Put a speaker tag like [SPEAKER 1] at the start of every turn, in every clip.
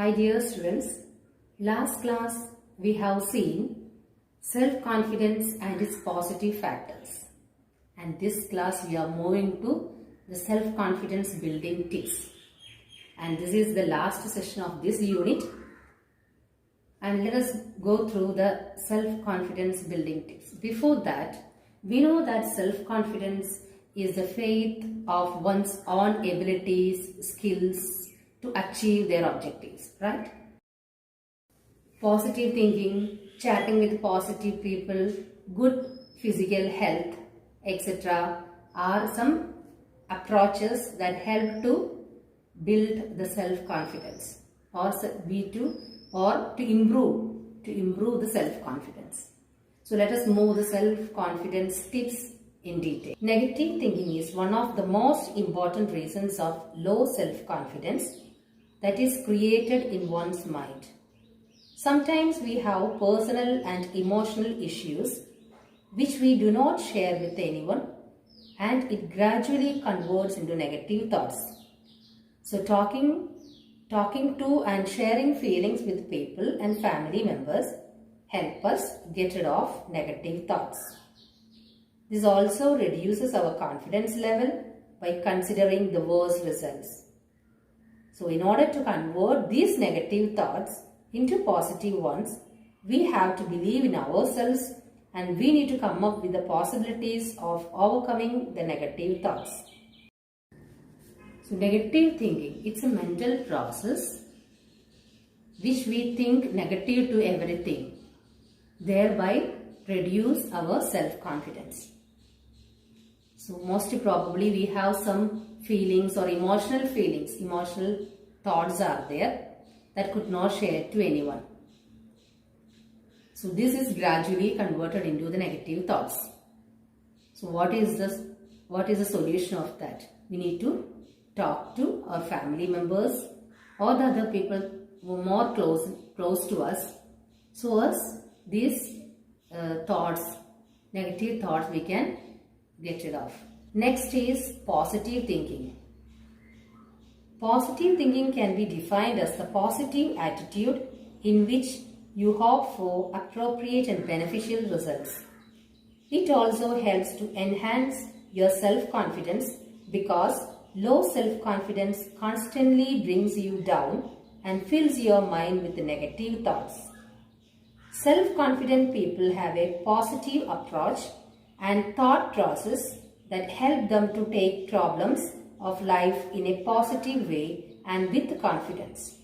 [SPEAKER 1] Hi dear students, last class we have seen self-confidence and its positive factors, and this class we are moving to the self-confidence building tips, and this is the last session of this unit, and let us go through the self-confidence building tips. Before that, we know that self-confidence is the faith of one's own abilities, skills to achieve their objectives, right? Positive thinking, chatting with positive people, good physical health, etc. are some approaches that help to build the self-confidence or to improve the self-confidence. So let us move the self-confidence tips in detail. Negative thinking is one of the most important reasons of low self-confidence that is created in one's mind. Sometimes we have personal and emotional issues which we do not share with anyone, and it gradually converts into negative thoughts. So talking to and sharing feelings with people and family members help us get rid of negative thoughts. This also reduces our confidence level by considering the worst results. So in order to convert these negative thoughts into positive ones, we have to believe in ourselves and we need to come up with the possibilities of overcoming the negative thoughts. So negative thinking, it's a mental process which we think negative to everything, thereby reduce our self-confidence. So most probably we have some feelings or emotional thoughts are there that could not share to anyone. So this is gradually converted into the negative thoughts. So what is the solution of that? We need to talk to our family members or the other people who are more close to us. So as these negative thoughts we can get rid of. Next is positive thinking. Positive thinking can be defined as the positive attitude in which you hope for appropriate and beneficial results. It also helps to enhance your self-confidence because low self-confidence constantly brings you down and fills your mind with negative thoughts. Self-confident people have a positive approach and thought process that help them to take problems of life in a positive way and with confidence.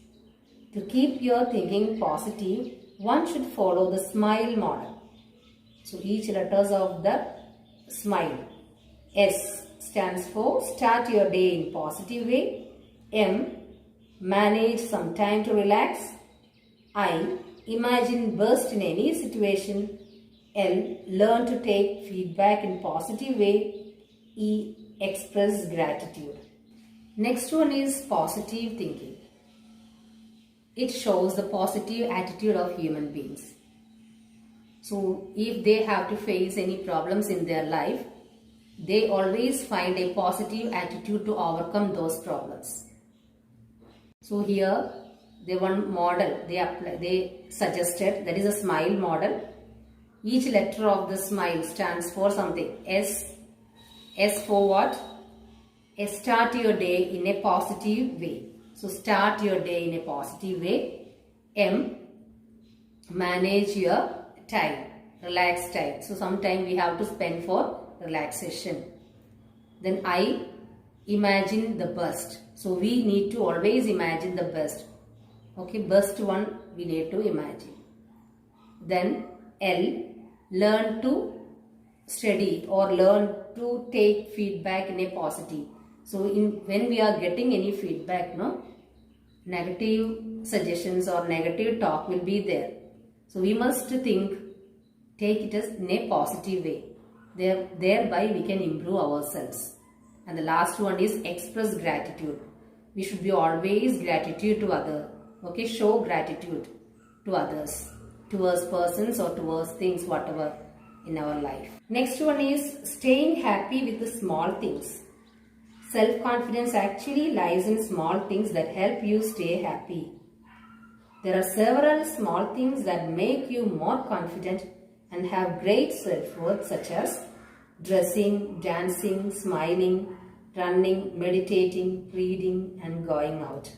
[SPEAKER 1] To keep your thinking positive, one should follow the SMILE model. So each letters of the SMILE. S stands for start your day in positive way. M, manage some time to relax. I, imagine burst in any situation. L, learn to take feedback in positive way. E, express gratitude. Next one is positive thinking. It shows the positive attitude of human beings. So if they have to face any problems in their life, they always find a positive attitude to overcome those problems. So here the one model they suggested, that is a SMILE model. Each letter of the SMILE stands for something. S for what? Start your day in a positive way. So start your day in a positive way. M, manage your time, relax time. So sometime we have to spend for relaxation. Then I, imagine the best. So we need to always imagine the best. Okay, best one we need to imagine. Then L, learn to study or learn to take feedback in a positive. So when we are getting any feedback, negative suggestions or negative talk will be there. So we must take it as in a positive way. Thereby we can improve ourselves. And the last one is express gratitude. We should be always gratitude to others. Okay, show gratitude to others, towards persons or towards things, whatever in our life. Next one is staying happy with the small things. Self-confidence actually lies in small things that help you stay happy. There are several small things that make you more confident and have great self-worth, such as dressing, dancing, smiling, running, meditating, reading, and going out.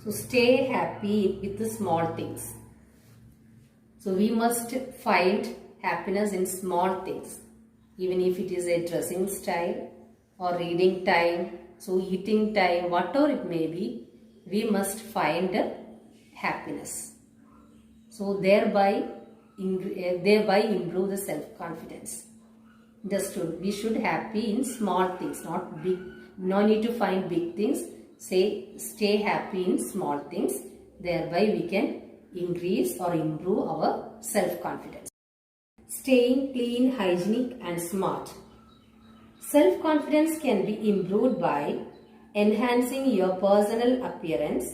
[SPEAKER 1] So stay happy with the small things. So we must find happiness in small things, even if it is a dressing style or reading time, so eating time, whatever it may be, we must find happiness. So thereby improve the self-confidence. Understood? We should happy in small things, not big. No need to find big things. Stay happy in small things. Thereby we can increase or improve our self-confidence. Staying clean, hygienic and smart. Self-confidence can be improved by enhancing your personal appearance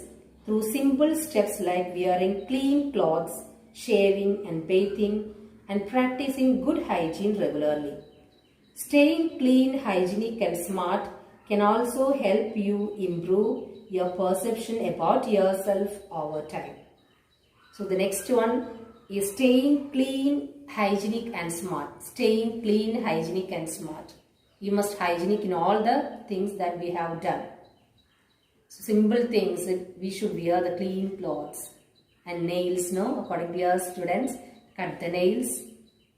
[SPEAKER 1] through simple steps like wearing clean clothes, shaving and bathing, and practicing good hygiene regularly. Staying clean, hygienic and smart can also help you improve your perception about yourself over time. So the next one is staying clean, hygienic and smart. Staying clean, hygienic and smart. You must hygienic in all the things that we have done. So simple things, we should wear the clean clothes and nails, no? According to your students, cut the nails,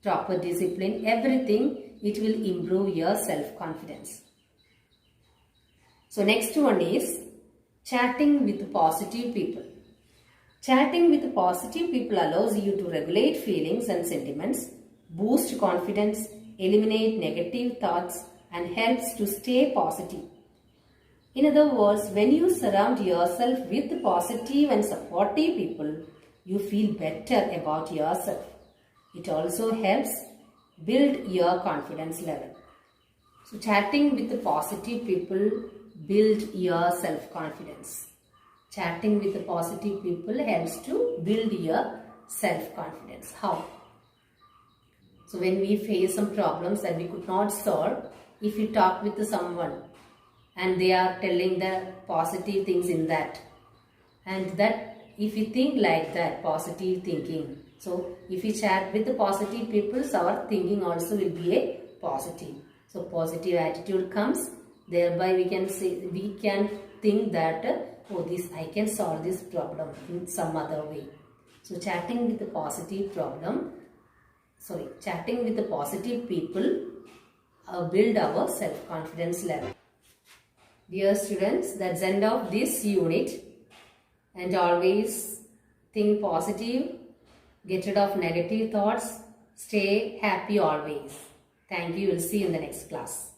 [SPEAKER 1] proper discipline, everything, it will improve your self-confidence. So next one is chatting with positive people. Chatting with positive people allows you to regulate feelings and sentiments, boost confidence, eliminate negative thoughts, and helps to stay positive. In other words, when you surround yourself with positive and supportive people, you feel better about yourself. It also helps build your confidence level. So chatting with the positive people build your self-confidence. Chatting with the positive people helps to build your self-confidence. How? So when we face some problems that we could not solve, if you talk with someone and they are telling the positive things in that, and that if you think like that, positive thinking, so if we chat with the positive people, our thinking also will be a positive. So positive attitude comes, thereby we can think that I can solve this problem in some other way. So chatting with the positive people build our self-confidence level. Dear students, that's the end of this unit, and always think positive, get rid of negative thoughts, stay happy always. Thank you. We'll see you in the next class.